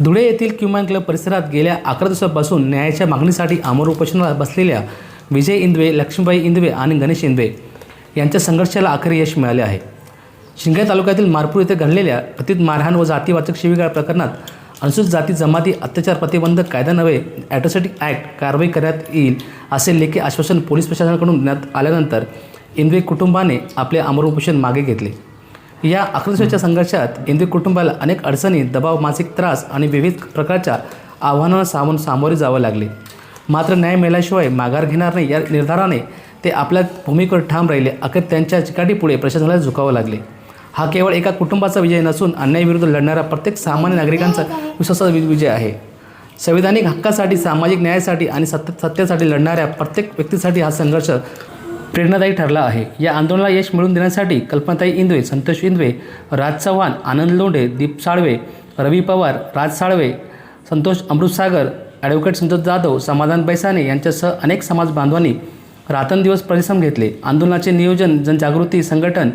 धुळे येथील क्युमॅन क्लब परिसरात गेल्या 11 दिवसांपासून न्यायाच्या मागणीसाठी आमरण उपोषणाला बसलेल्या विजय इंदवे, लक्ष्मीबाई इंदवे आणि गणेश इंदवे यांच्या संघर्षाला अखेर यश मिळाले आहे. शिंदखेडा तालुक्यातील मारपूर येथे घडलेल्या कथित मारहाण व जातीवाचक शिवीगाळ प्रकरणात अनुसूचित जाती जमाती अत्याचार प्रतिबंधक कायदा नव्हे ॲट्रॉसिटी ॲक्ट कारवाई करण्यात येईल असे लेखी आश्वासन पोलीस प्रशासनाकडून देण्यात आल्यानंतर इंदवे कुटुंबाने आपले आमरण उपोषण मागे घेतले. या 11 दिवसाच्या संघर्षात इंदवे कुटुंबाला अनेक अडचणी, दबाव, मानसिक त्रास आणि विविध प्रकारच्या आव्हानांना सामोरे जावे लागले. मात्र न्याय मिळाल्याशिवाय माघार घेणार नाही या निर्धाराने ते आपल्या भूमिकेवर ठाम राहिले. अखेर त्यांच्या चिकाटीपुढे प्रशासनाला झुकावे लागले. हा केवळ एका कुटुंबाचा विजय नसून अन्यायाविरुद्ध लढणाऱ्या प्रत्येक सामान्य नागरिकांचा विश्वासाचा विजय आहे. संविधानिक हक्कासाठी, सामाजिक न्यायासाठी आणि सत्तेसाठी लढणाऱ्या प्रत्येक व्यक्तीसाठी हा संघर्ष प्रेरणादायी ठरला आहे. या आंदोलनाला यश मिळवून देण्यासाठी कल्पनाताई इंदवे, संतोष इंदवे, राज चव्हाण, आनंद लोंढे, दीप साळवे, रवी पवार, राज साळवे, संतोष अमृतसागर, ॲडव्होकेट संतोष जाधव, समाधान बैसाने यांच्यासह अनेक समाज बांधवांनी रात्रंदिवस परिश्रम घेतले. आंदोलनाचे नियोजन, जनजागृती, संघटन,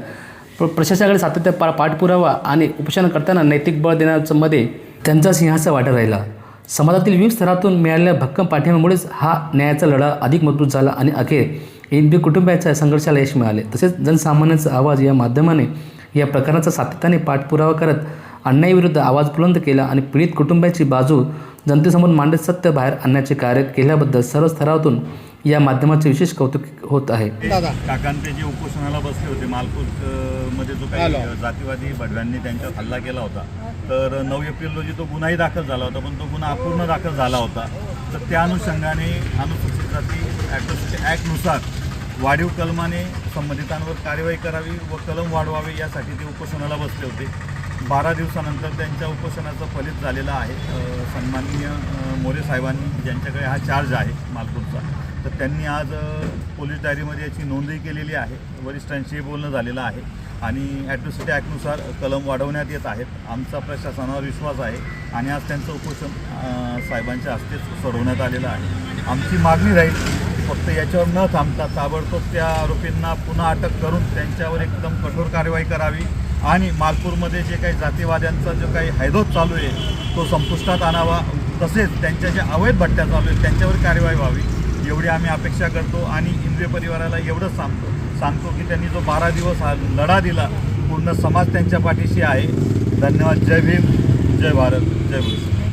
प्रशासनाकडे सातत्य पाठपुरावा आणि उपोषण करताना नैतिक बळ देण्यामध्ये त्यांचा सिंहाचा वाटा राहिला. समाजातील विविध स्तरातून मिळालेल्या भक्कम पाठिंब्यामुळेच हा न्यायाचा लढा अधिक मजबूत झाला आणि अखेर इंदवे कुटुंबाच्या संघर्षाला यश मिळाले. तसेच जनसामान्यांचा आवाज या माध्यमाने या प्रकरणाचा सातत्याने पाठपुरावा करत अन्यायाविरुद्ध आवाज बुलंद केला आणि पीडित कुटुंबाची बाजू जनतेसमोर मांडत सत्य बाहेर आणण्याचे कार्य केल्याबद्दल सर्व स्तरातून या माध्यमाचे विशेष कौतुक होत आहे. काकांते जे उपोषणाला बसले होते मालपूर मध्ये जो काही जातीवादी बडव्यांनी त्यांच्यावर हल्ला केला होता, तर 9 एप्रिल रोजी तो गुन्हाही दाखल झाला होता, पण तो गुन्हा अपूर्ण दाखल झाला होता. तर त्या अनुषंगाने अनुसूचित जाती ॲट्रॉसिटी ॲक्टनुसार वाढीव कलमाने संबंधितांवर कार्यवाही करावी व कलम वाढवावे यासाठी ते उपोषणाला बसले होते. 12 दिवसानंतर त्यांच्या उपोषणाचं फलित झालेलं आहे. सन्माननीय मोरे साहेबांनी, ज्यांच्याकडे हा चार्ज आहे मालपूरचा, तर त्यांनी आज पोलीस डायरीमध्ये याची नोंदही केलेली आहे. वरिष्ठांशी बोलणं झालेलं आहे आणि ॲट्रॉसिटी ॲक्टनुसार कलम वाढवण्यात येत आहेत. आमचा प्रशासनावर विश्वास आहे आणि आज त्यांचं उपोषण साहेबांच्या हस्तेच सोडवण्यात आलेलं आहे. आमची मागणी राहील फक्त याच्यावर न थांबता ताबडतोब त्या आरोपींना पुन्हा अटक करून त्यांच्यावर एकदम कठोर कारवाई करावी आणि मालपूरमध्ये जे काही जातीवाद्यांचा जो काही हैदोस चालू आहे तो संपुष्टात आणावा. तसेच त्यांच्या ज्या अवैध भट्ट्या चालू आहेत त्यांच्यावर कारवाई व्हावी एवढी आम्ही अपेक्षा करतो. आणि इंदवे परिवाराला एवढंच सांगतो की त्यांनी जो 12 दिवस हा लढा दिला, पूर्ण समाज त्यांच्या पाठीशी आहे. धन्यवाद. जय भीम, जय भारत, जय भूषण.